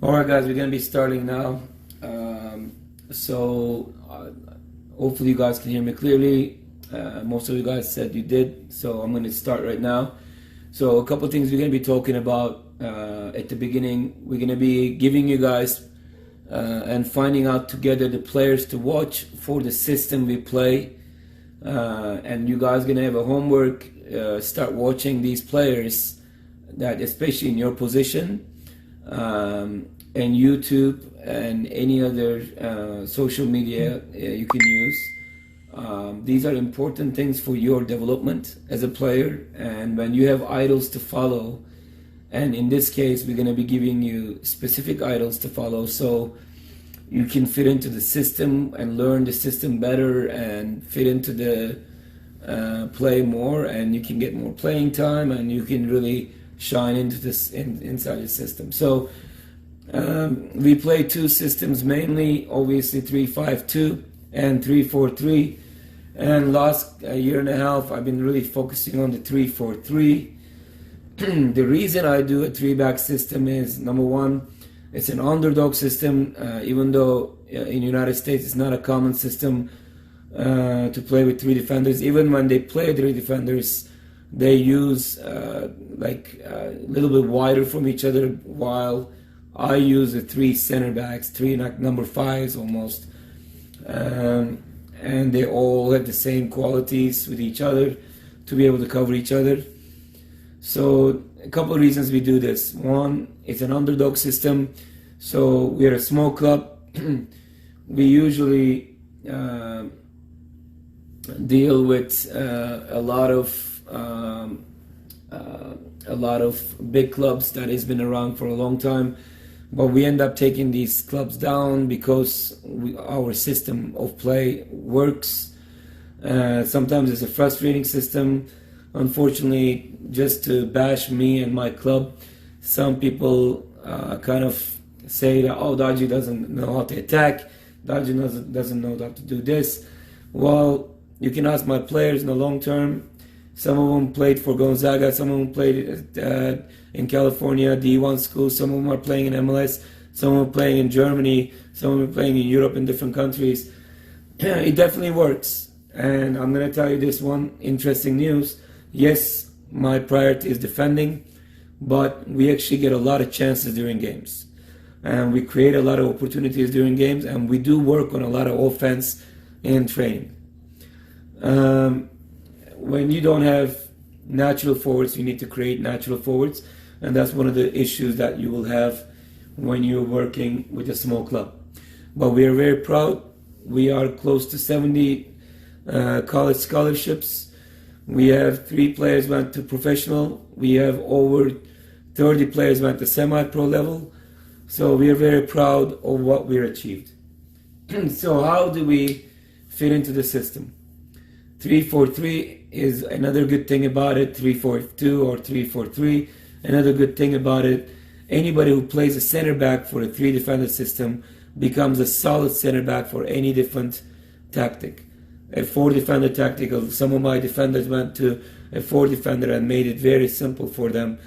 Alright guys, we're going to be starting now. So hopefully you guys can hear me clearly. Most of you guys said you did, so I'm going to start right now. So a couple things we're going to be talking about at the beginning. We're going to be giving you guys and finding out together the players to watch for the system we play. And you guys are going to have a homework, start watching these players that especially in your position. And YouTube and any other social media you can use. These are important things for your development as a player, and when you have idols to follow, and in this case we're going to be giving you specific idols to follow so you can fit into the system and learn the system better and fit into the play more, and you can get more playing time and you can really shine into this inside the system. So we play two systems mainly, obviously 3-5-2 and 3-4-3, and last year and a half I've been really focusing on the 3-4-3. The reason I do a 3-back system is, number one, it's an underdog system, even though in the United States it's not a common system to play with 3 defenders. Even when they play 3 defenders, they use like a little bit wider from each other, while I use the 3 center backs, 3 number 5s almost, and they all have the same qualities with each other to be able to cover each other. So a couple of reasons we do this. One, it's an underdog system, so we're a small club. We usually deal with a lot of big clubs that has been around for a long time, but we end up taking these clubs down because our system of play works. Sometimes it's a frustrating system. Unfortunately, just to bash me and my club, some people kind of say that, oh, Daji doesn't know how to attack, Daji doesn't know how to do this. Well, you can ask my players in the long term. Some of them played for Gonzaga, some of them played in California, D1 school, some of them are playing in MLS, some of them are playing in Germany, some of them are playing in Europe in different countries. It definitely works. And I'm going to tell you this one interesting news. Yes, my priority is defending, but we actually get a lot of chances during games. And we create a lot of opportunities during games, and we do work on a lot of offense in training. When you don't have natural forwards, you need to create natural forwards, and that's one of the issues that you will have when you're working with a small club. But we are very proud. We are close to 70 college scholarships. We have 3 players went to professional. We have over 30 players went to semi-pro level. So we are very proud of what we achieved. So how do we fit into the system? 3-4-3 is another good thing about it. 3-4-2 or 3-4-3. Another good thing about it, anybody who plays a center back for a 3-defender system becomes a solid center back for any different tactic. A 4-defender tactic, some of my defenders went to a 4-defender and made it very simple for them.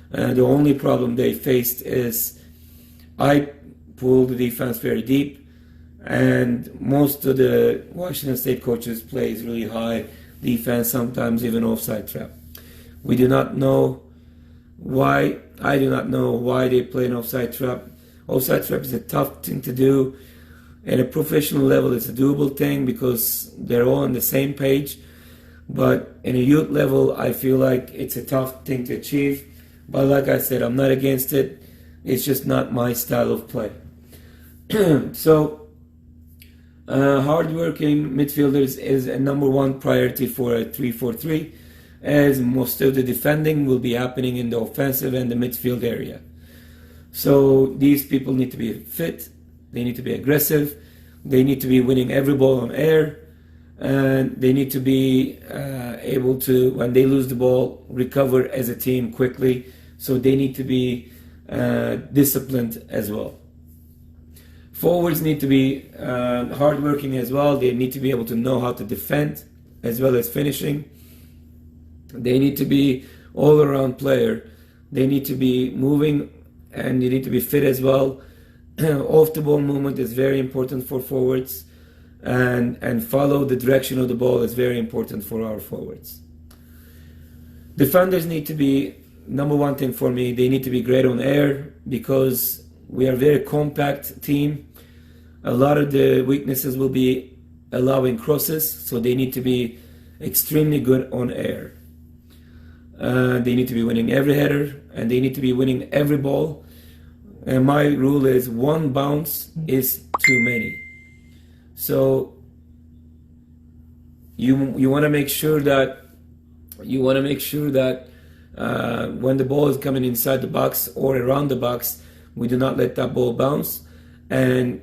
The only problem they faced is I pulled the defense very deep, and most of the Washington State coaches plays really high defense, sometimes even offside trap. We do not know why. I do not know why they play an offside trap. Offside trap is a tough thing to do. At a professional level, it's a doable thing because they're all on the same page. But in a youth level, I feel like it's a tough thing to achieve. But like I said, I'm not against it. It's just not my style of play. So, hard-working midfielders is a number one priority for a 3-4-3, as most of the defending will be happening in the offensive and the midfield area. So these people need to be fit, they need to be aggressive, they need to be winning every ball on air, and they need to be able to, when they lose the ball, recover as a team quickly. So they need to be disciplined as well. Forwards need to be hardworking as well. They need to be able to know how to defend as well as finishing. They need to be all-around player. They need to be moving and you need to be fit as well. Off the ball movement is very important for forwards, and follow the direction of the ball is very important for our forwards. Defenders need to be, number one thing for me, they need to be great on air, because we are a very compact team. A lot of the weaknesses will be allowing crosses, so they need to be extremely good on air. They need to be winning every header, and they need to be winning every ball. And my rule is one bounce is too many. So you want to make sure that when the ball is coming inside the box or around the box, we do not let that ball bounce. And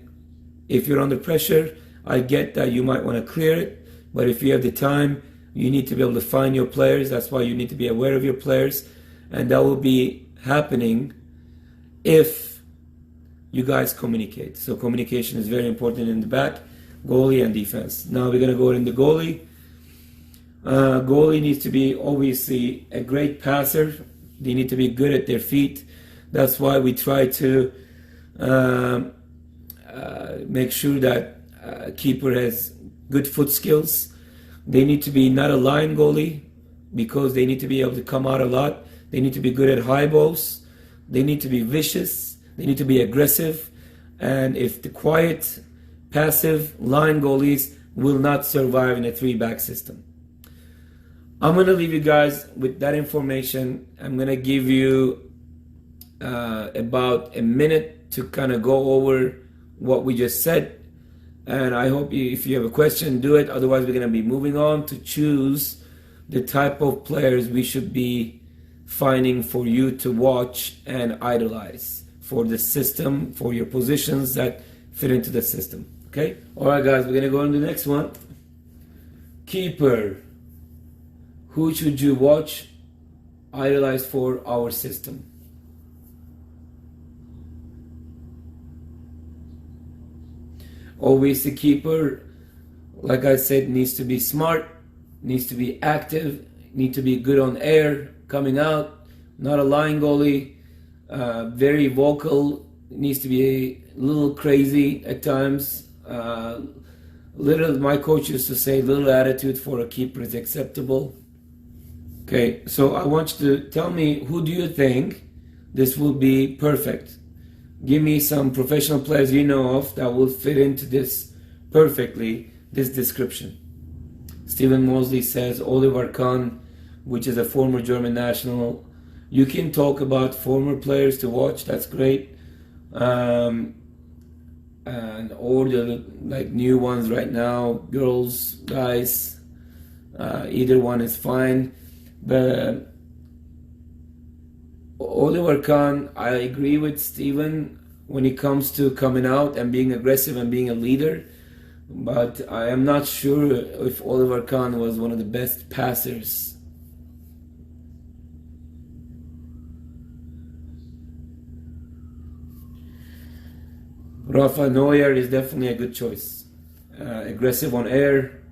if you're under pressure, I get that you might want to clear it, but if you have the time, you need to be able to find your players. That's why you need to be aware of your players, and that will be happening if you guys communicate. So communication is very important in the back, goalie and defense. Now we're going to go into goalie. Goalie needs to be obviously a great passer. They need to be good at their feet. That's why we try to make sure that keeper has good foot skills. They need to be not a line goalie, because they need to be able to come out a lot. They need to be good at high balls. They need to be vicious. They need to be aggressive. And if the quiet, passive line goalies will not survive in a 3-back system. I'm going to leave you guys with that information. I'm going to give you about a minute to kind of go over what we just said. And I hope if you have a question, do it. Otherwise, we're going to be moving on to choose the type of players we should be finding for you to watch and idolize for the system, for your positions that fit into the system. Okay? All right, guys, we're going to go on to the next one. Keeper. Who should you watch, idolize for our system? Always the keeper, like I said, needs to be smart, needs to be active, needs to be good on air, coming out, not a line goalie, very vocal, needs to be a little crazy at times. My coach used to say little attitude for a keeper is acceptable. Okay, so I want you to tell me, who do you think this will be perfect? Give me some professional players you know of that will fit into this perfectly, this description. Stephen Mosley says Oliver Kahn, which is a former German national. You can talk about former players to watch, that's great. And or the new ones right now, girls, guys, either one is fine. But Oliver Kahn, I agree with Steven when it comes to coming out and being aggressive and being a leader, but I am not sure if Oliver Kahn was one of the best passers. Rafa Neuer is definitely a good choice. Aggressive on air,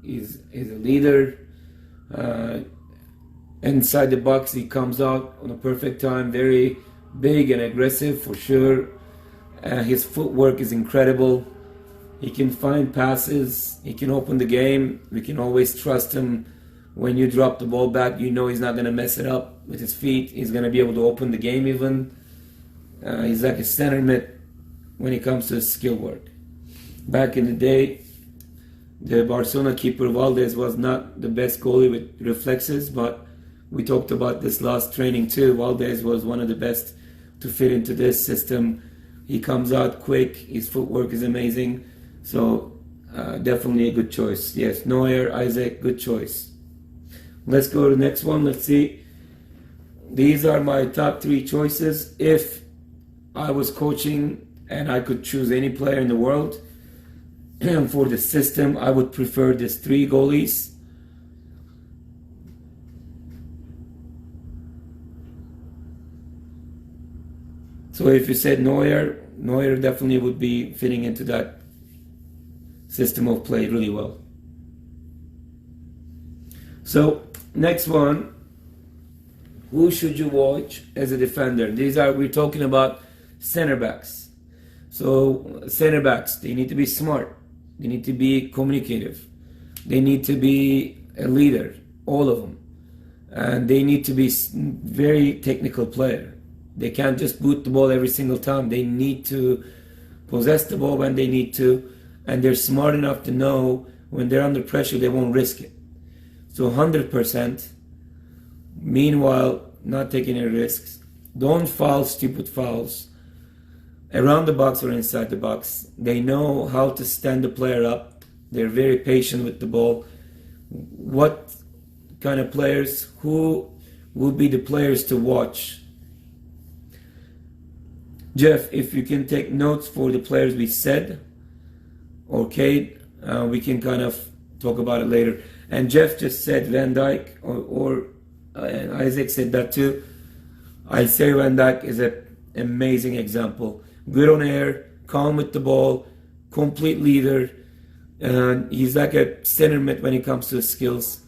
is a leader. Inside the box, he comes out on a perfect time, very big and aggressive for sure. His footwork is incredible. He can find passes, he can open the game. We can always trust him. When you drop the ball back, you know he's not going to mess it up with his feet. He's going to be able to open the game even. He's like a center mid when it comes to his skill work. Back in the day, the Barcelona keeper Valdez was not the best goalie with reflexes, but we talked about this last training too. Valdez was one of the best to fit into this system. He comes out quick, his footwork is amazing, so definitely a good choice. Yes, Neuer, Isaac, good choice. Let's go to the next one. Let's see. These are my top 3 choices. If I was coaching and I could choose any player in the world, for the system, I would prefer these 3 goalies. So if you said Neuer definitely would be fitting into that system of play really well. So next one, Who should you watch as a defender? We're talking about center backs. So center backs, they need to be smart. They need to be communicative. They need to be a leader, all of them. And they need to be very technical player. They can't just boot the ball every single time. They need to possess the ball when they need to, and they're smart enough to know when they're under pressure they won't risk it. So 100%. Meanwhile, not taking any risks. Don't foul stupid fouls around the box or inside the box. They know how to stand the player up. They're very patient with the ball. What kind of players? Who would be the players to watch? Jeff, if you can take notes for the players we said, okay, we can kind of talk about it later. And Jeff just said Van Dijk, and Isaac said that too. I say Van Dijk is an amazing example. Good on air, calm with the ball, complete leader, and he's like a center mid when it comes to his skills.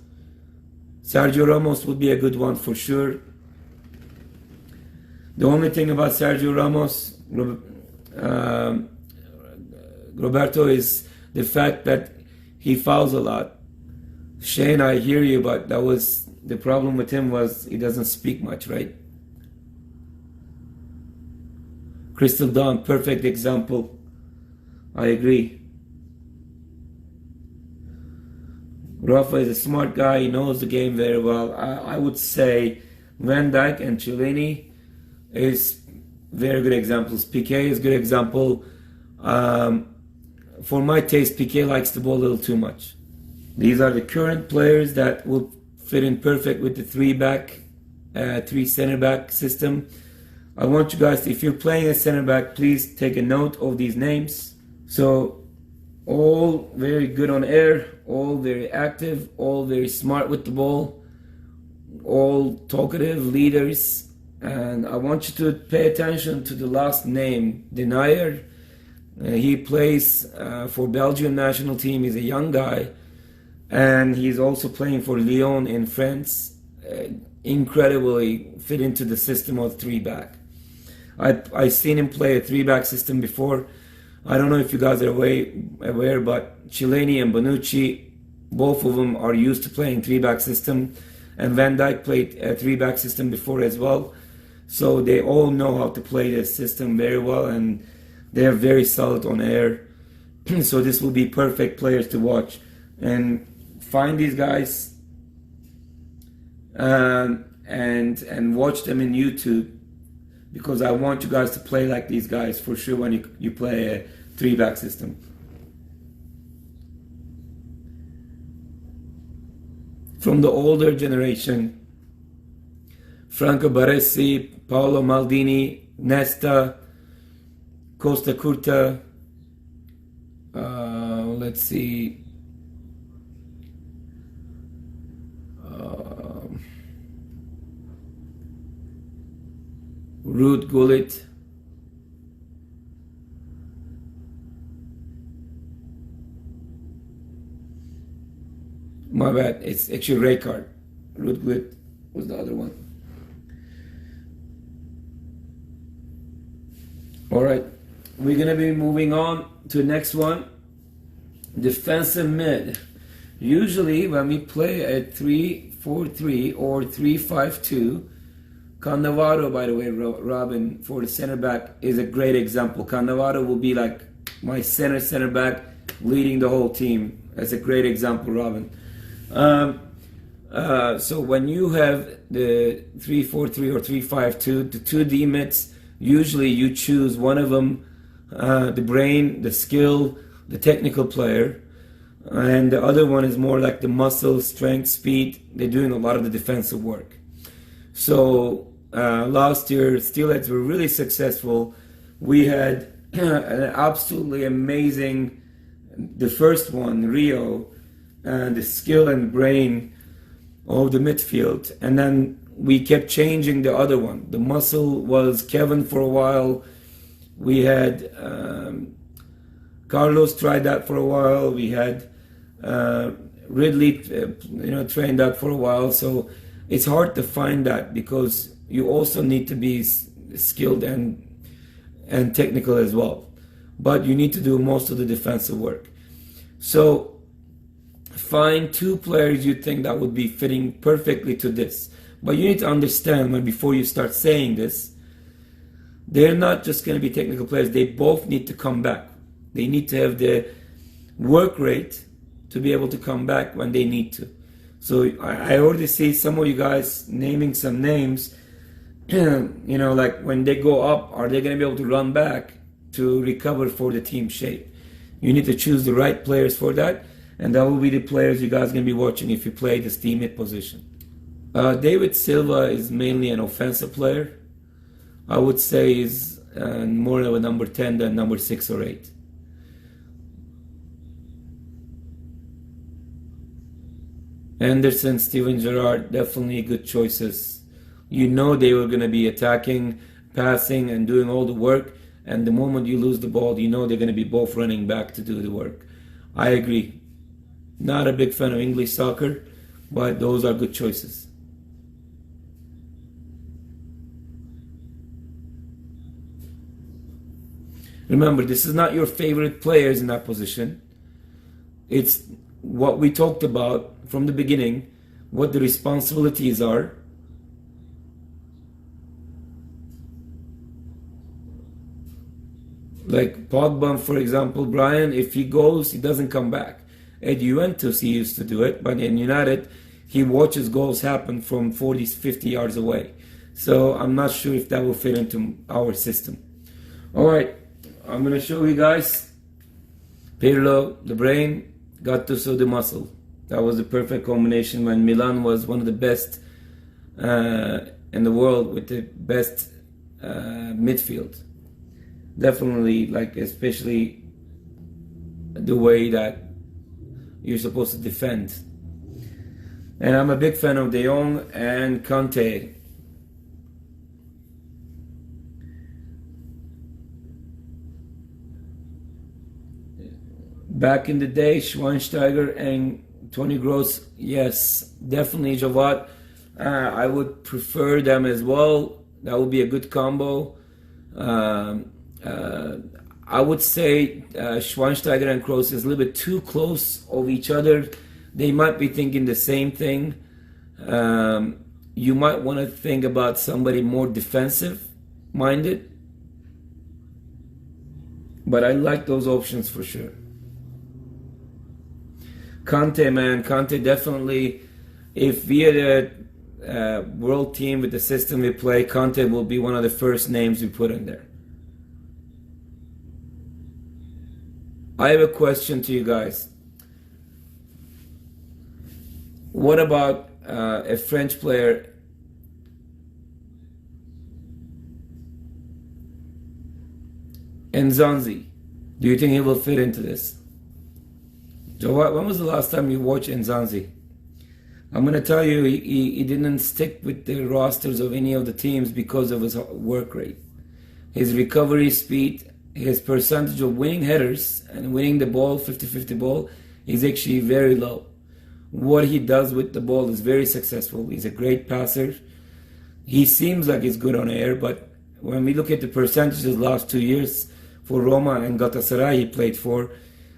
Sergio Ramos would be a good one for sure. The only thing about Sergio Ramos, Roberto, is the fact that he fouls a lot. Shane, I hear you, but that was the problem with him, was he doesn't speak much, right? Crystal Dawn, perfect example. I agree. Rafa is a smart guy. He knows the game very well. I would say Van Dijk and Chiellini is very good examples. Piqué is a good example. For my taste, Piqué likes the ball a little too much. These are the current players that will fit in perfect with the three center back system. I want you guys, if you're playing a center back, please take a note of these names. So, all very good on air, all very active, all very smart with the ball, all talkative leaders. And I want you to pay attention to the last name, Denier. He plays for Belgium national team. He's a young guy, and he's also playing for Lyon in France. Incredibly fit into the system of 3-back. I've seen him play a 3-back system before. I don't know if you guys are aware, but Chiellini and Bonucci, both of them are used to playing 3-back system, and Van Dijk played a 3-back system before as well. So they all know how to play this system very well, and they are very solid on air. So this will be perfect players to watch. And find these guys and watch them in YouTube, because I want you guys to play like these guys for sure when you play a 3-back system. From the older generation, Franco Baresi, Paolo Maldini, Nesta, Costa Curta, let's see, Ruud Gullit, my bad, it's actually Rijkaard. Ruud Gullit was the other one. Alright, we're going to be moving on to the next one. Defensive mid. Usually when we play a 3-4-3 or 3-5-2, Cannavaro, by the way, Robin, for the center back is a great example. Cannavaro will be like my center back leading the whole team. That's a great example, Robin. So when you have the 3-4-3 or 3-5-2, the two D mids, usually you choose one of them, the brain, the skill, the technical player, and the other one is more like the muscle, strength, speed. They're doing a lot of the defensive work. So last year, Steelheads were really successful. We had an absolutely amazing, the first one, Rio, the skill and brain of the midfield. And then we kept changing the other one. The muscle was Kevin for a while. We had Carlos tried that for a while. We had Ridley, trained that for a while. So It's hard to find that because you also need to be skilled and technical as well. But you need to do most of the defensive work. So find 2 players you think that would be fitting perfectly to this. But you need to understand when before you start saying this, they're not just going to be technical players. They both need to come back. They need to have the work rate to be able to come back when they need to. So I already see some of you guys naming some names. Like when they go up, are they going to be able to run back to recover for the team shape? You need to choose the right players for that, and that will be the players you guys are going to be watching if you play the steam mid position. David Silva is mainly an offensive player. I would say is more of a number 10 than number 6 or 8. Anderson, Steven Gerrard, definitely good choices. You know they were going to be attacking, passing, and doing all the work. And the moment you lose the ball, you know they're going to be both running back to do the work. I agree. Not a big fan of English soccer, but those are good choices. Remember, this is not your favorite players in that position. It's what we talked about from the beginning, what the responsibilities are. Like Pogba, for example, Brian, if he goes, he doesn't come back. At Juventus, he used to do it, but in United, he watches goals happen from 40, 50 yards away. So I'm not sure if that will fit into our system. All right, I'm going to show you guys Pirlo, the brain, Gattuso, the muscle. That was the perfect combination when Milan was one of the best in the world with the best midfield. Definitely, like, especially the way that you're supposed to defend. And I'm a big fan of De Jong and Conte. Back in the day, Schweinsteiger and Tony Gross, yes, definitely Javad. I would prefer them as well. That would be a good combo. I would say Schweinsteiger and Kroos is a little bit too close of each other. They might be thinking the same thing. You might want to think about somebody more defensive-minded. But I like those options for sure. Conte, man, Conte definitely, if we had a world team with the system we play, Conte will be one of the first names we put in there. I have a question to you guys. What about a French player, Nzonzi? Do you think he will fit into this? Joe, when was the last time you watched Nzonzi? I'm going to tell you, he didn't stick with the rosters of any of the teams because of his work rate. His recovery speed, his percentage of winning headers and winning the ball, 50-50 ball, is actually very low. What he does with the ball is very successful. He's a great passer. He seems like he's good on air, but when we look at the percentages the last 2 years for Roma and Galatasaray he played for,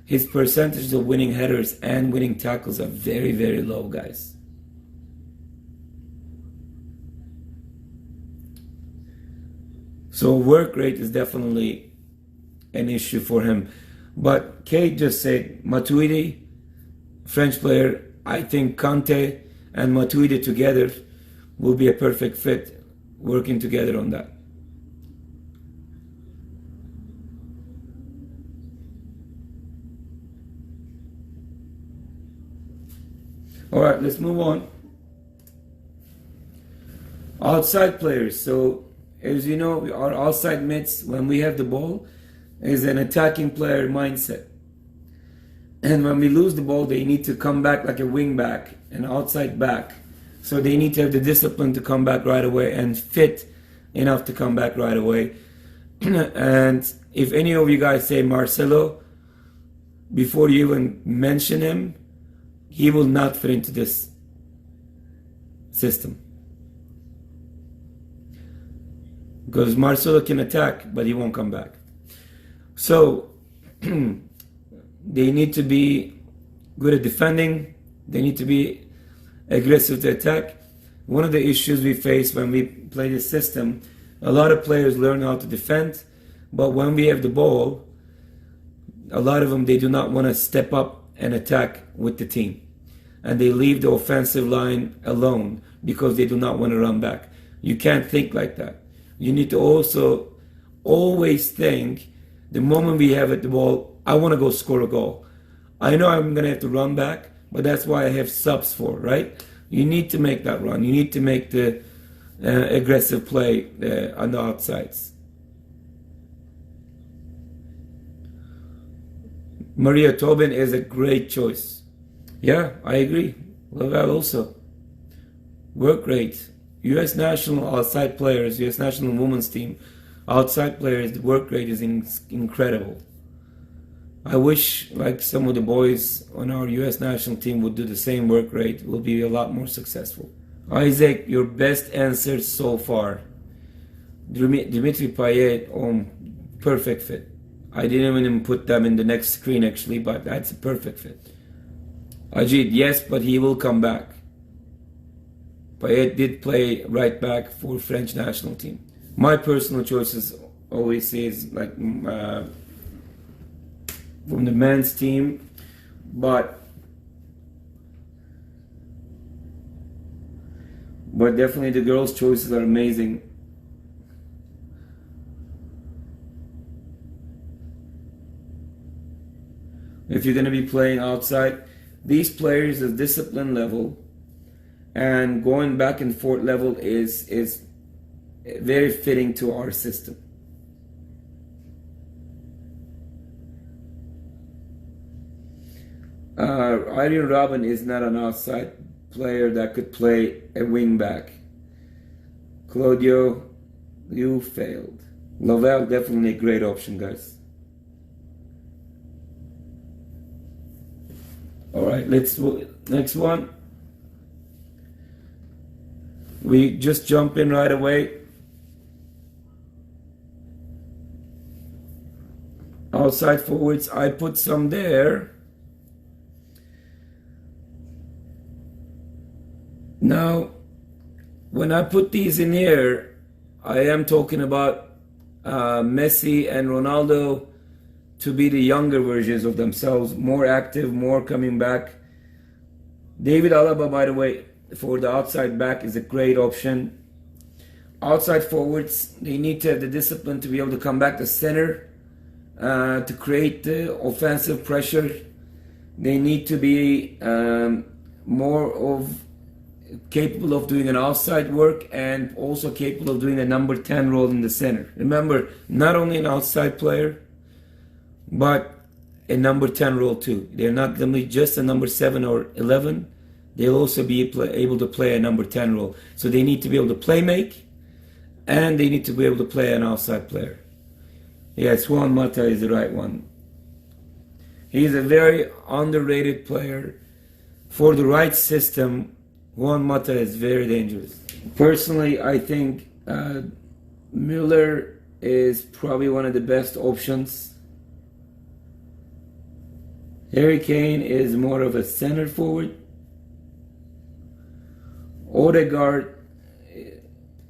his percentage of winning headers and winning tackles are very, very low, guys. So work rate is definitely an issue for him. But Kate just said Matuidi, French player. I think Conte and Matuidi together will be a perfect fit, working together on that. All right, let's move on. Outside players. So, as you know, our outside mids, when we have the ball, is an attacking player mindset. And when we lose the ball, they need to come back like a wing back, an outside back. So they need to have the discipline to come back right away and fit enough to come back right away. And if any of you guys say Marcelo, before you even mention him, he will not fit into this system. because Marcelo can attack, but he won't come back. So they need to be good at defending. They need to be aggressive to attack. One of the issues we face when we play this system, a lot of players learn how to defend, but when we have the ball, a lot of them, they do not want to step up and attack with the team. And they leave the offensive line alone because they do not want to run back. You can't think like that. You need to also always think, the moment we have the ball, I want to go score a goal. I know I'm going to have to run back, but that's why I have subs for, right? You need to make that run. You need to make the aggressive play on the outsides. Maria Tobin is a great choice. Yeah, I agree. Lavelle also. Work rate. U.S. national outside players, U.S. national women's team, outside players, the work rate is incredible. I wish like some of the boys on our U.S. national team would do the same work rate. We'll be a lot more successful. Isaac, your best answers so far. Dimitri Payet, perfect fit. I didn't even put them in the next screen actually, but that's a perfect fit. Ajit, yes, but he will come back. Payet did play right back for French national team. My personal choices always is like from the men's team, but definitely the girls' choices are amazing. If you're going to be playing outside, these players, the discipline level and going back and forth level is very fitting to our system. Irene Robin is not an outside player that could play a wing back. Claudio, you failed. Lavelle, definitely a great option, guys. All right, next one. We just jump in right away. Outside forwards, I put some there. Now, when I put these in here, I am talking about Messi and Ronaldo to be the younger versions of themselves, more active, more coming back. David Alaba, by the way, for the outside back is a great option. Outside forwards, they need to have the discipline to be able to come back to center, to create the offensive pressure. They need to be more of capable of doing an outside work and also capable of doing a number 10 role in the center. Remember, not only an outside player, but a number 10 role too. They're not going to be just a number 7 or 11. They'll also be able to play a number 10 role. So they need to be able to play make, and they need to be able to play an outside player. Yes, Juan Mata is the right one. He's a very underrated player. For the right system, Juan Mata is very dangerous. Personally, I think Müller is probably one of the best options. Harry Kane is more of a center forward. Odegaard,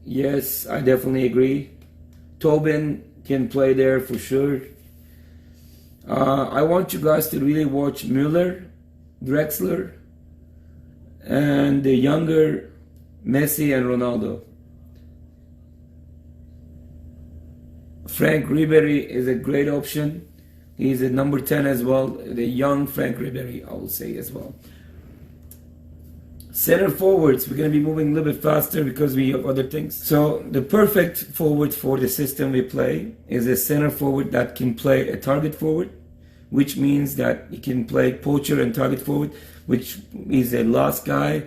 yes, I definitely agree. Tobin can play there for sure. I want you guys to really watch Müller, Drexler, and the younger Messi and Ronaldo. Frank Ribery is a great option. He's a number 10 as well. The young Frank Ribery, I will say as well. Center forwards, we're going to be moving a little bit faster because we have other things. So the perfect forward for the system we play is a center forward that can play a target forward, which means that he can play poacher and target forward, which is a last guy,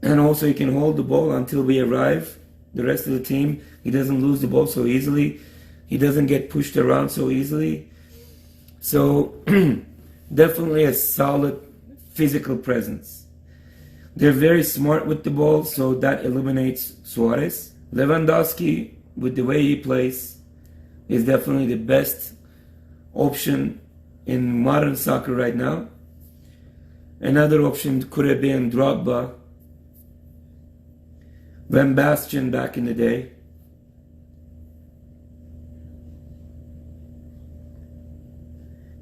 and also he can hold the ball until we arrive. The rest of the team, he doesn't lose the ball so easily. He doesn't get pushed around so easily. So definitely a solid physical presence. They're very smart with the ball, so that eliminates Suarez. Lewandowski, with the way he plays, is definitely the best option in modern soccer right now. Another option could have been Drogba, Van Basten back in the day.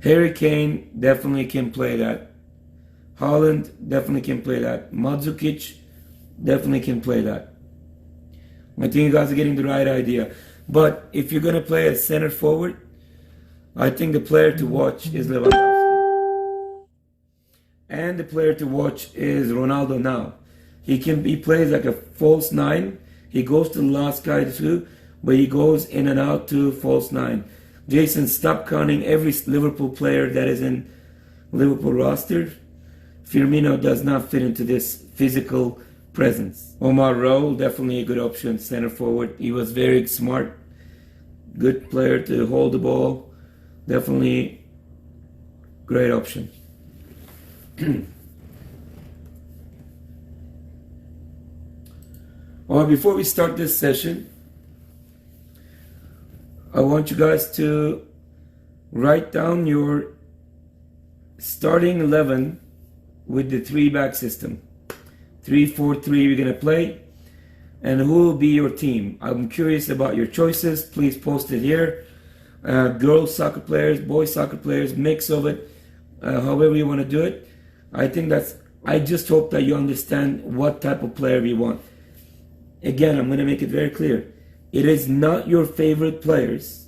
Harry Kane definitely can play that. Haaland definitely can play that. Mandzukic definitely can play that. I think you guys are getting the right idea. But if you're going to play as center forward, I think the player to watch is Lewandowski. And the player to watch is Ronaldo now. He plays like a false nine. He goes to the last guy too, but he goes in and out to false nine. Jason, stop counting every Liverpool player that is in Liverpool roster. Firmino does not fit into this physical presence. Omar Raul, definitely a good option, center forward. He was very smart, good player to hold the ball. Definitely great option. Well, before we start this session, I want you guys to write down your starting 11 with the 3-back system. 3-4-3 we're going to play. And who will be your team? I'm curious about your choices. Please post it here. Girls soccer players, boys soccer players, mix of it, however you want to do it. I just hope that you understand what type of player we want. Again, I'm going to make it very clear. It is not your favorite players.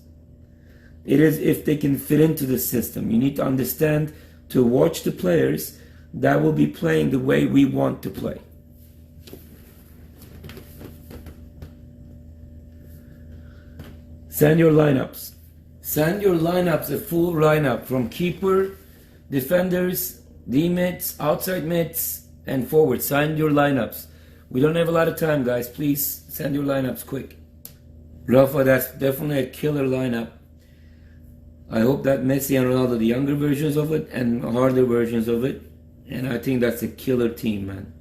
It is if they can fit into the system. You need to understand to watch the players that will be playing the way we want to play. Send your lineups. Send your lineups, a full lineup from keeper, defenders, D-mids, outside mids, and forward. Send your lineups. We don't have a lot of time, guys. Please send your lineups quick. Rafa, that's definitely a killer lineup. I hope that Messi and Ronaldo, the younger versions of it and harder versions of it. And I think that's a killer team, man.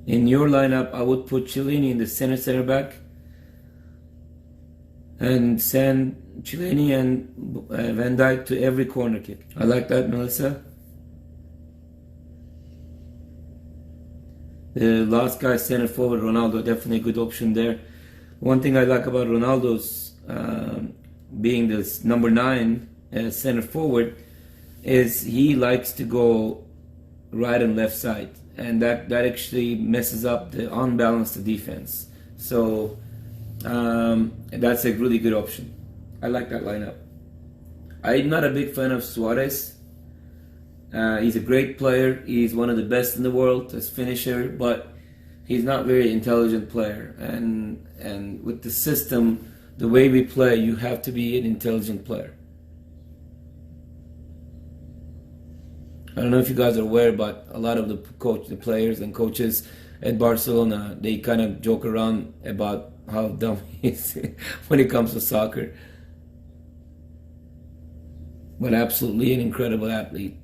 In your lineup, I would put Chiellini in the center back. And send Chiellini and Van Dijk to every corner kick. I like that, Melissa. The last guy, center forward, Ronaldo, definitely a good option there. One thing I like about Ronaldo's being this number 9 center forward is he likes to go right and left side, and that actually messes up the unbalanced defense. So that's a really good option. I like that lineup. I'm not a big fan of Suarez. He's a great player. He's one of the best in the world as finisher, but he's not a very intelligent player. And with the system, the way we play, you have to be an intelligent player. I don't know if you guys are aware, but a lot of the players and coaches at Barcelona, they kind of joke around about how dumb he is when it comes to soccer. But absolutely an incredible athlete.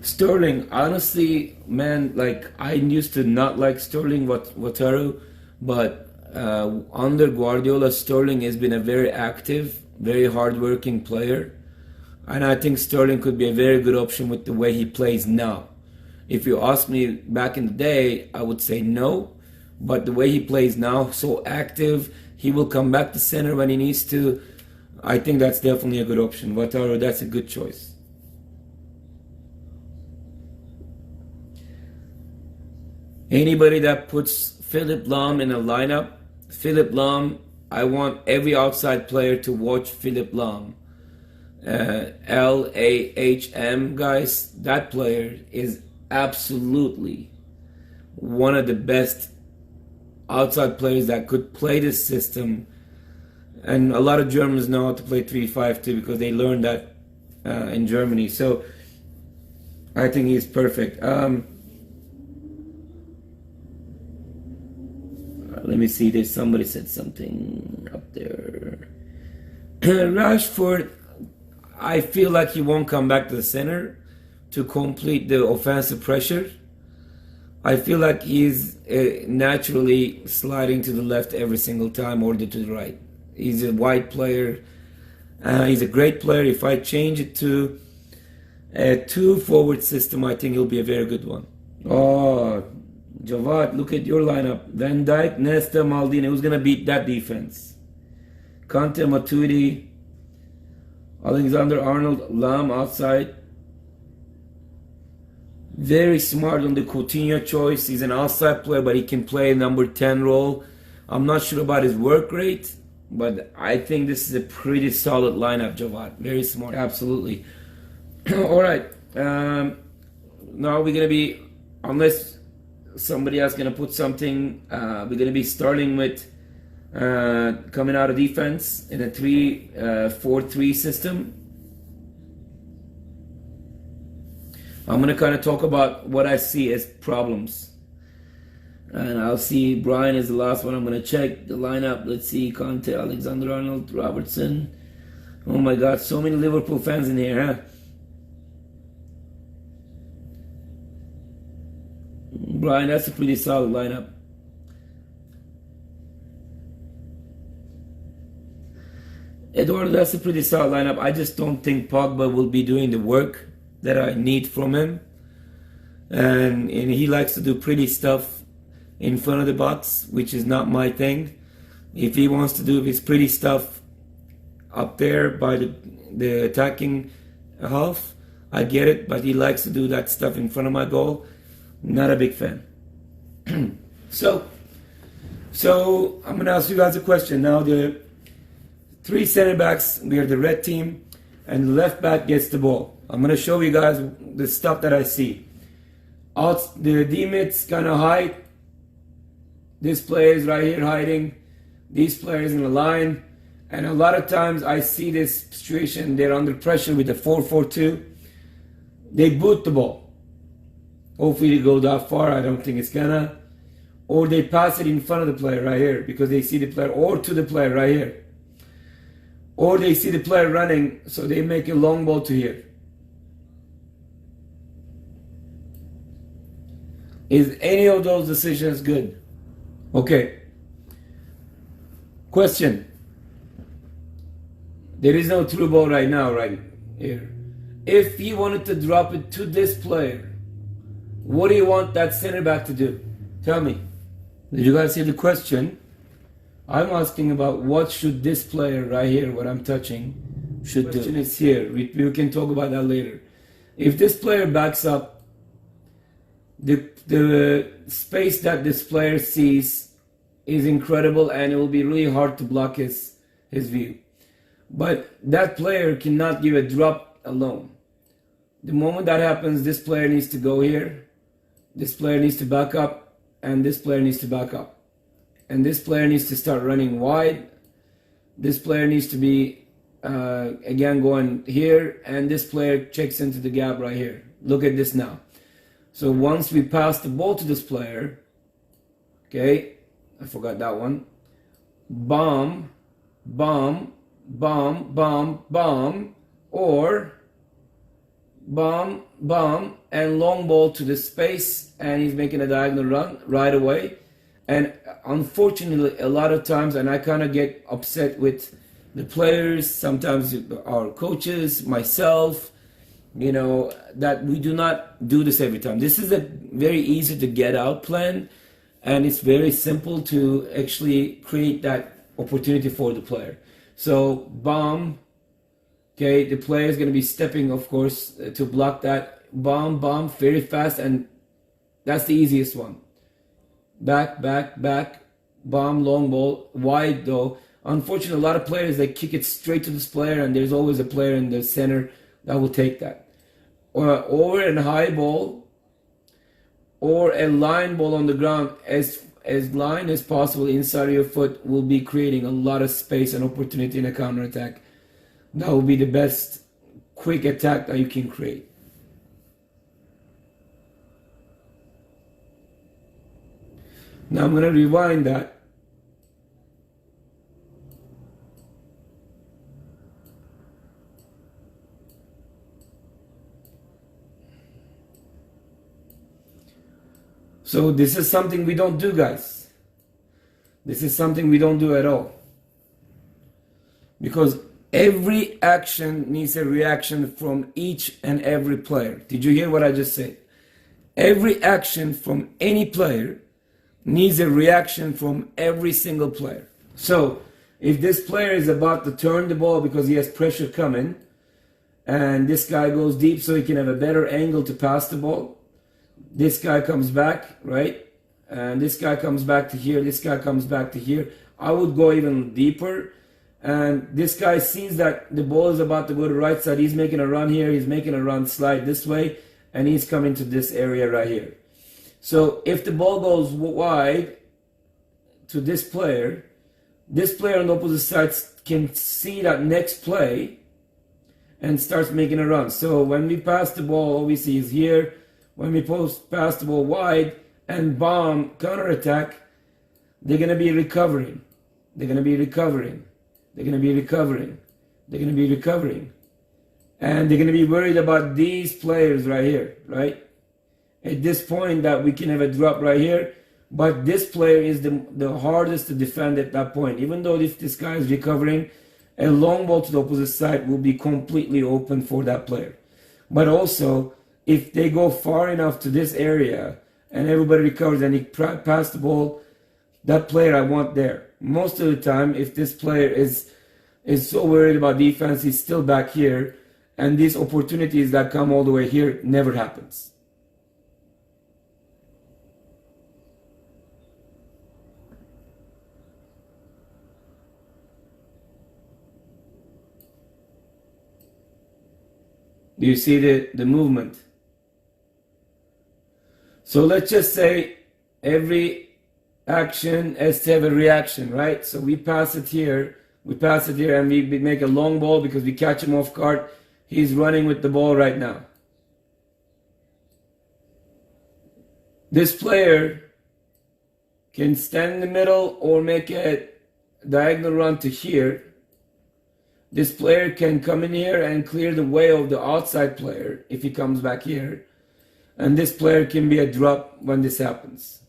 Sterling, honestly, man, like I used to not like Sterling Wataru, but under Guardiola, Sterling has been a very active, very hard-working player. And I think Sterling could be a very good option with the way he plays now. If you ask me back in the day, I would say no. But the way he plays now, so active, he will come back to center when he needs to. I think that's definitely a good option. Wataru, that's a good choice. Anybody that puts Philip Lahm in a lineup, Philip Lahm, I want every outside player to watch Philip Lahm. Lahm, guys, that player is absolutely one of the best outside players that could play this system. And a lot of Germans know how to play 3-5-2 because they learned that in Germany. So I think he's perfect. Let me see, there's somebody said something up there. Rashford, I feel like he won't come back to the center to complete the offensive pressure. I feel like he's naturally sliding to the left every single time or to the right. He's a wide player. He's a great player. If I change it to a two-forward system, I think he'll be a very good one. Oh, Javad, look at your lineup. Van Dijk, Nesta, Maldini. Who's going to beat that defense? Kante, Matuidi, Alexander-Arnold, Lam outside. Very smart on the Coutinho choice. He's an outside player, but he can play a number 10 role. I'm not sure about his work rate, but I think this is a pretty solid lineup, Javad. Very smart. Absolutely. All right. Now we're going to be, unless somebody else going to put something, we're going to be starting with coming out of defense in a 3-4-3 system. I'm going to kind of talk about what I see as problems. And I'll see Brian is the last one. I'm going to check the lineup. Let's see. Conte, Alexander-Arnold, Robertson. Oh my God, so many Liverpool fans in here, huh? Brian, that's a pretty solid lineup. Eduardo, that's a pretty solid lineup. I just don't think Pogba will be doing the work that I need from him. And he likes to do pretty stuff in front of the box, which is not my thing. If he wants to do his pretty stuff up there by the attacking half, I get it, but he likes to do that stuff in front of my goal. Not a big fan. So I'm going to ask you guys a question. Now the three center backs, we are the red team, and the left back gets the ball. I'm going to show you guys the stuff that I see. The D-mid's kind of hide. This player is right here hiding. These players in the line. And a lot of times I see this situation, they're under pressure with the 4-4-2. They boot the ball. Hopefully they go that far. I don't think it's gonna. Or they pass it in front of the player right here because they see the player, or to the player right here. Or they see the player running, so they make a long ball to here. Is any of those decisions good? Okay. Question. There is no through ball right now, right here. If he wanted to drop it to this player, what do you want that center back to do? Tell me. Did you guys see the question? I'm asking about what should this player right here, what I'm touching, should do. The question is here. We can talk about that later. If this player backs up, the space that this player sees is incredible, and it will be really hard to block his view. But that player cannot give a drop alone. The moment that happens, this player needs to go here, this player needs to back up, and this player needs to back up. And this player needs to start running wide. This player needs to be, again, going here, and this player checks into the gap right here. Look at this now. So once we pass the ball to this player, okay, I forgot that one. Bomb, bomb, bomb, bomb, bomb, or bomb, bomb, and long ball to the space, and he's making a diagonal run right away. And unfortunately, a lot of times, and I kind of get upset with the players, sometimes our coaches, myself, you know, that we do not do this every time. This is a very easy to get out plan, and it's very simple to actually create that opportunity for the player. So bomb, okay, the player is going to be stepping, of course, to block that. Bomb, bomb, very fast, and that's the easiest one. Back, back, back, bomb, long ball, wide though. Unfortunately, a lot of players, they kick it straight to this player, and there's always a player in the center that will take that. Or a high ball, or a line ball on the ground, as line as possible inside of your foot, will be creating a lot of space and opportunity in a counter attack. That will be the best quick attack that you can create. Now I'm going to rewind that. So So this is something we don't do, guys. This is something we don't do at all. Because every action needs a reaction from each and every player. Did you hear what I just said? Every action from any player needs a reaction from every single player. So if this player is about to turn the ball because he has pressure coming, and this guy goes deep so he can have a better angle to pass the ball, this guy comes back, right? And this guy comes back to here, this guy comes back to here. I would go even deeper. And this guy sees that the ball is about to go to the right side. He's making a run here. He's making a run slide this way. And he's coming to this area right here. So if the ball goes wide to this player on the opposite side can see that next play and starts making a run. So when we pass the ball, all we see is here. When we pass the ball wide and bomb, counterattack, they're going to be recovering. They're going to be recovering. They're going to be recovering. They're going to be recovering. And they're going to be worried about these players right here, right? At this point that we can have a drop right here. But this player is the hardest to defend at that point. Even though if this guy is recovering, a long ball to the opposite side will be completely open for that player. But also, if they go far enough to this area and everybody recovers and he pass the ball, that player I want there. Most of the time, if this player is so worried about defense, he's still back here, and these opportunities that come all the way here never happens. Do you see the movement? So let's just say every action has to have a reaction, right? So we pass it here, and we make a long ball because we catch him off guard. He's running with the ball right now. This player can stand in the middle or make a diagonal run to here. This player can come in here and clear the way of the outside player if he comes back here. And this player can be a drop when this happens.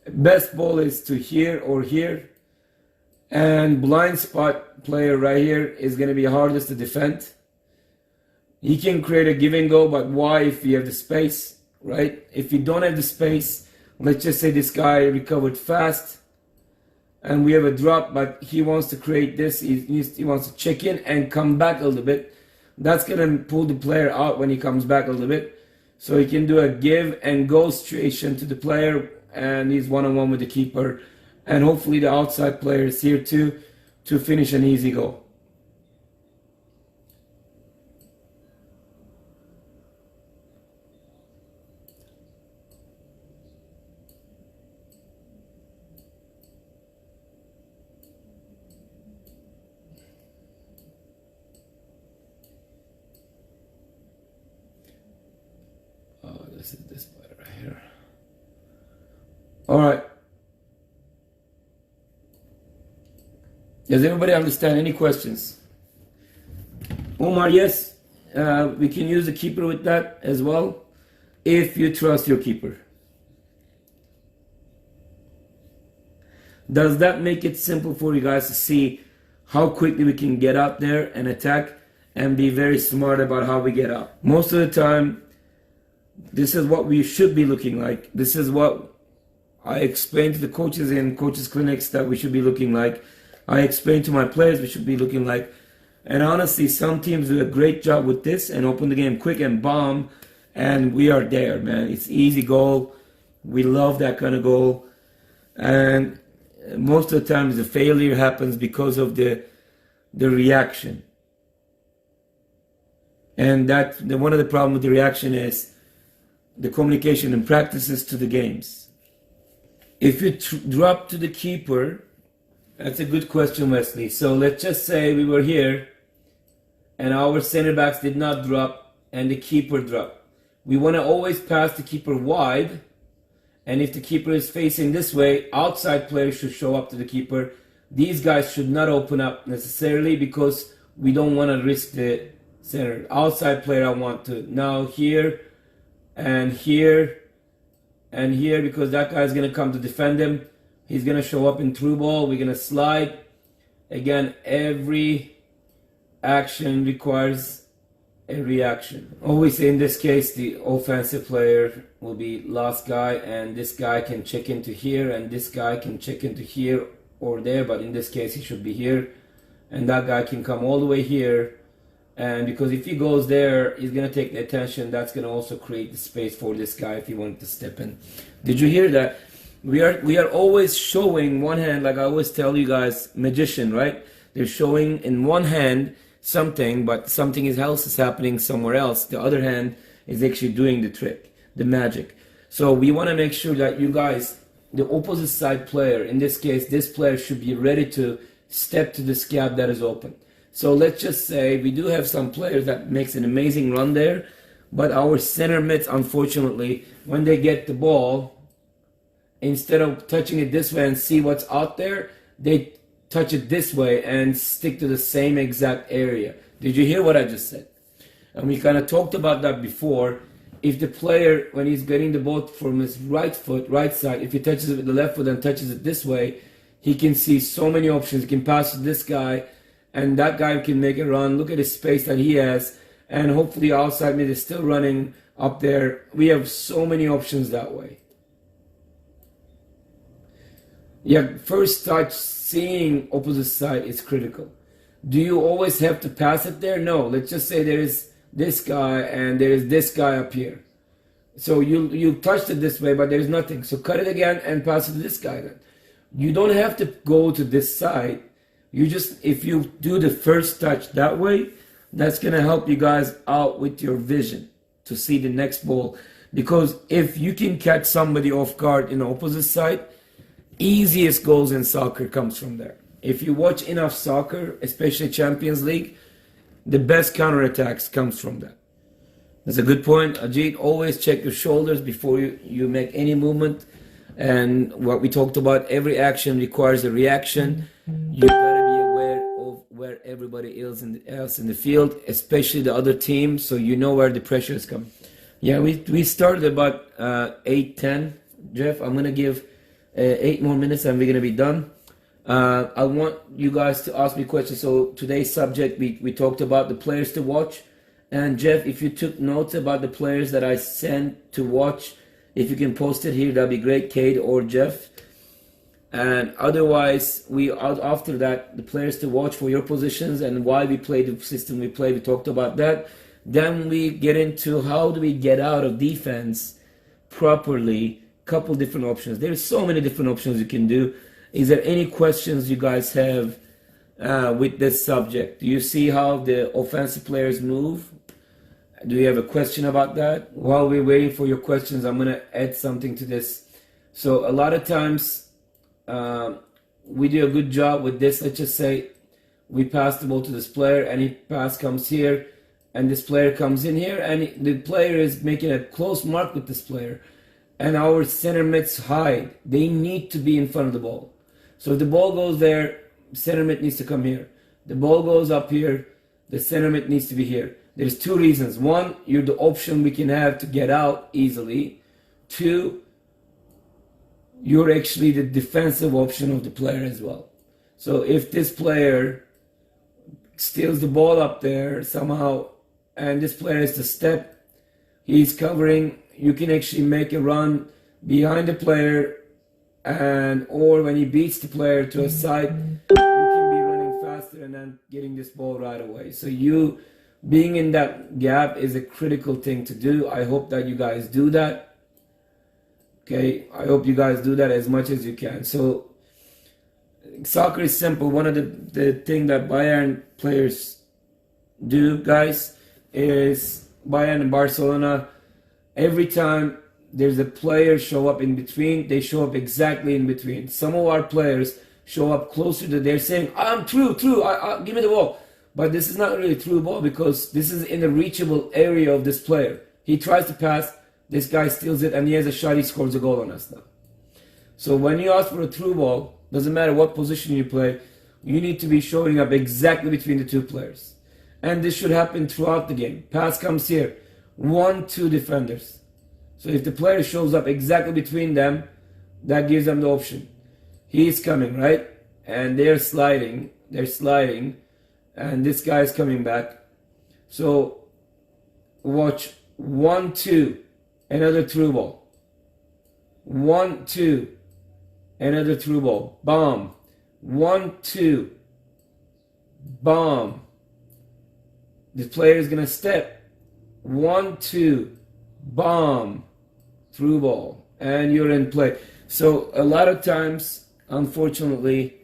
Best ball is to here or here. And blind spot player right here is going to be hardest to defend. He can create a give and go, but why if you have the space, right? If you don't have the space, let's just say this guy recovered fast and we have a drop, but he wants to create this. He wants to check in and come back a little bit. That's going to pull the player out when he comes back a little bit. So he can do a give and go situation to the player, and he's one-on-one with the keeper. And hopefully the outside player is here too to finish an easy goal. Oh, this is this player right here. All right. Does everybody understand? Any questions? Omar, yes, we can use the keeper with that as well, if you trust your keeper. Does that make it simple for you guys to see how quickly we can get out there and attack and be very smart about how we get out? Most of the time, this is what we should be looking like. This is what I explain to the coaches in coaches clinics that we should be looking like. I explain to my players we should be looking like. And honestly, some teams do a great job with this and open the game quick and bomb. And we are there, man. It's easy goal. We love that kind of goal. And most of the times the failure happens because of the reaction. And one of the problems with the reaction is the communication and practices to the games. If you drop to the keeper, that's a good question, Wesley. So let's just say we were here and our center backs did not drop and the keeper dropped. We want to always pass the keeper wide, and if the keeper is facing this way, outside players should show up to the keeper. These guys should not open up necessarily because we don't want to risk the center. Outside player I want to now here and here And here, because that guy's going to come to defend him, he's going to show up in through ball. We're going to slide. Again, every action requires a reaction. Always in this case, the offensive player will be last guy, and this guy can check into here, and this guy can check into here or there, but in this case he should be here, and that guy can come all the way here. And because if he goes there, he's going to take the attention. That's going to also create the space for this guy if he wanted to step in. Did you hear that? We are always showing one hand, like I always tell you guys, magician, right? They're showing in one hand something, but something else is happening somewhere else. The other hand is actually doing the trick, the magic. So we want to make sure that you guys, the opposite side player, in this case, this player should be ready to step to this gap that is open. So let's just say we do have some players that makes an amazing run there, but our center mids, unfortunately, when they get the ball, instead of touching it this way and see what's out there, they touch it this way and stick to the same exact area. Did you hear what I just said? And we kind of talked about that before. If the player, when he's getting the ball from his right foot, right side, if he touches it with the left foot and touches it this way, he can see so many options. He can pass to this guy, and that guy can make a run. Look at the space that he has, and hopefully outside mid is still running up there. We have so many options that way. Yeah, first touch, seeing opposite side is critical. Do you always have to pass it there? No. Let's just say there is this guy and there is this guy up here. So you touched it this way, but there is nothing. So cut it again and pass it to this guy then. You don't have to go to this side. You just, if you do the first touch that way, that's going to help you guys out with your vision to see the next ball. Because if you can catch somebody off guard in the opposite side, easiest goals in soccer comes from there. If you watch enough soccer, especially Champions League, the best counterattacks comes from that. That's a good point, Ajit. Always check your shoulders before you make any movement. And what we talked about, every action requires a reaction. You gotta be aware of where everybody else in the field, especially the other team, so you know where the pressure is coming. Yeah, we started about 8:10. Jeff, I'm gonna give 8 more minutes and we're gonna be done. I want you guys to ask me questions. So today's subject, we talked about the players to watch. And Jeff, if you took notes about the players that I sent to watch, if you can post it here, that'd be great, Kate or Jeff. And otherwise, after that, the players to watch for your positions and why we play the system we play, we talked about that. Then we get into how do we get out of defense properly. Couple different options. There's so many different options you can do. Is there any questions you guys have with this subject? Do you see how the offensive players move? Do you have a question about that? While we're waiting for your questions, I'm going to add something to this. So a lot of times we do a good job with this. Let's just say we pass the ball to this player, and his pass comes here, and this player comes in here, and the player is making a close mark with this player. And our center mids hide. They need to be in front of the ball. So if the ball goes there, center mid needs to come here. The ball goes up here, the center mid needs to be here. There's 2 reasons. 1, you're the option we can have to get out easily. 2, you're actually the defensive option of the player as well. So if this player steals the ball up there somehow, and this player has to step, he's covering, you can actually make a run behind the player, and or when he beats the player to a side, you can be running faster and then getting this ball right away. So you being in that gap is a critical thing to do. I hope that you guys do that. Okay, I hope you guys do that as much as you can. So soccer is simple. One of the thing that Bayern players do, guys, is Bayern and Barcelona, every time there's a player show up in between, they show up exactly in between. Some of our players show up closer to, they're saying, I'm through, give me the ball. But this is not really through ball because this is in the reachable area of this player. He tries to pass, this guy steals it, and he has a shot, he scores a goal on us now. So when you ask for a through ball, doesn't matter what position you play, you need to be showing up exactly between the 2 players. And this should happen throughout the game. Pass comes here, 1, 2 defenders. So if the player shows up exactly between them, that gives them the option. He's coming, right? And they're sliding, and this guy is coming back. So watch 1-2, another through ball. 1-2, another through ball. Bomb. 1-2, bomb. The player is gonna step. 1-2, bomb, through ball, and you're in play. So a lot of times, unfortunately,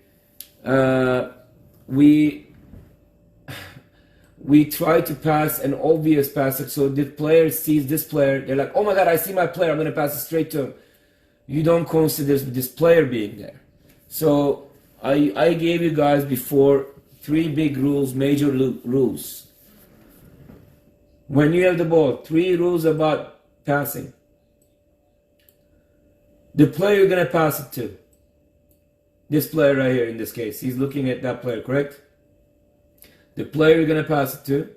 we try to pass an obvious pass. So the player sees this player, they're like, oh my god, I see my player, I'm gonna pass it straight to him. You don't consider this player being there. So I gave you guys before 3 big rules, major rules. When you have the ball, 3 rules about passing. The player you're gonna pass it to, this player right here in this case, he's looking at that player, correct? The player you're gonna pass it to,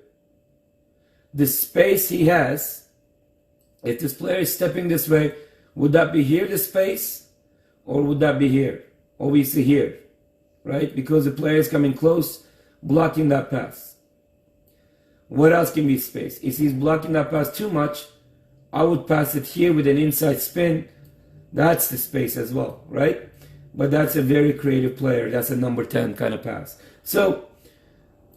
the space he has, if this player is stepping this way, would that be here, the space, or would that be here? Obviously here, right? Because the player is coming close, blocking that pass. What else can be space? If he's blocking that pass too much, I would pass it here with an inside spin. That's the space as well, right? But that's a very creative player. That's a number 10 kind of pass. So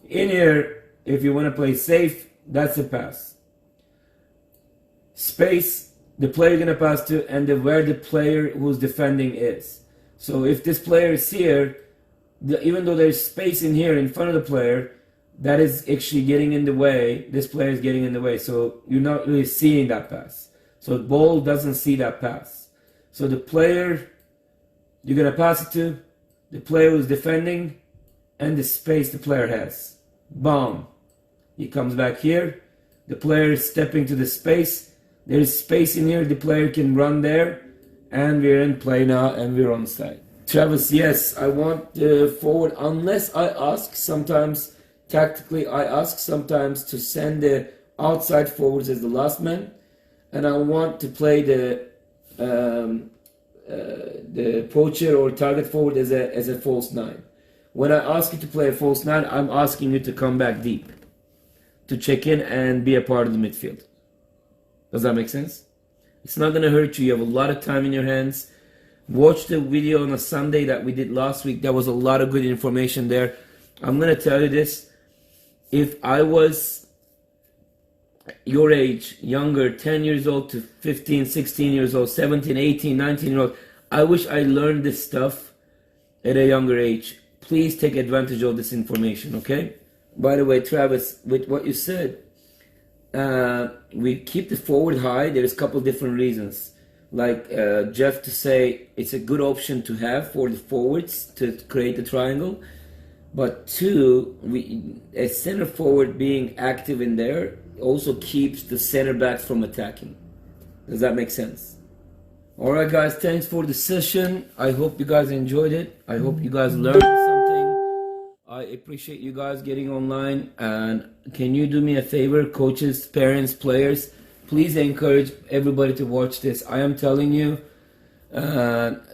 in here, if you want to play safe, that's a pass. Space, the player you're going to pass to, and where the player who's defending is. So if this player is here, even though there's space in here in front of the player, that is actually getting in the way. This player is getting in the way. So you're not really seeing that pass. So the ball doesn't see that pass. So the player you're going to pass it to, the player who's defending, and the space the player has. Bomb. He comes back here. The player is stepping to the space. There is space in here. The player can run there. And we're in play now, and we're on side. Travis, yes, I want the forward, unless I ask sometimes. Tactically, I ask sometimes to send the outside forwards as the last man, and I want to play the poacher or target forward as a false 9. When I ask you to play a false 9, I'm asking you to come back deep, to check in and be a part of the midfield. Does that make sense? It's not going to hurt you. You have a lot of time in your hands. Watch the video on a Sunday that we did last week. There was a lot of good information there. I'm going to tell you this. If I was your age, younger, 10 years old to 15, 16 years old, 17, 18, 19 years old, I wish I learned this stuff at a younger age. Please take advantage of this information, okay? By the way, Travis, with what you said, we keep the forward high. There's a couple of different reasons. Like Jeff to say it's a good option to have for the forwards to create the triangle. But 2, a center forward being active in there also keeps the center backs from attacking. Does that make sense? Alright guys, thanks for the session. I hope you guys enjoyed it. I hope you guys learned something. I appreciate you guys getting online. And can you do me a favor, coaches, parents, players? Please encourage everybody to watch this. I am telling you,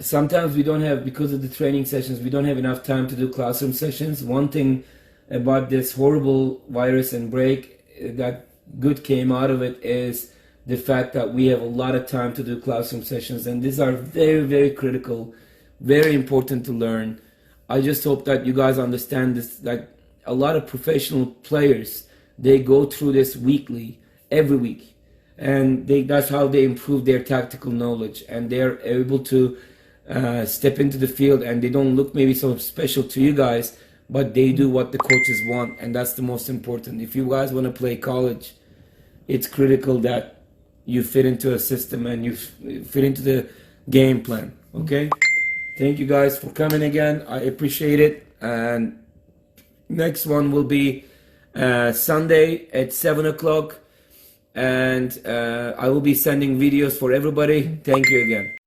sometimes we don't have, because of the training sessions, we don't have enough time to do classroom sessions. One thing about this horrible virus and break that good came out of it is the fact that we have a lot of time to do classroom sessions, and these are very, very critical, very important to learn. I just hope that you guys understand this, that a lot of professional players, they go through this weekly, every week. And that's how they improve their tactical knowledge, and they're able to step into the field, and they don't look maybe so special to you guys, but they do what the coaches want, and that's the most important. If you guys want to play college, it's critical that you fit into a system and you fit into the game plan, okay? Thank you guys for coming again. I appreciate it, and next one will be Sunday at 7 o'clock. And I will be sending videos for everybody. Thank you again.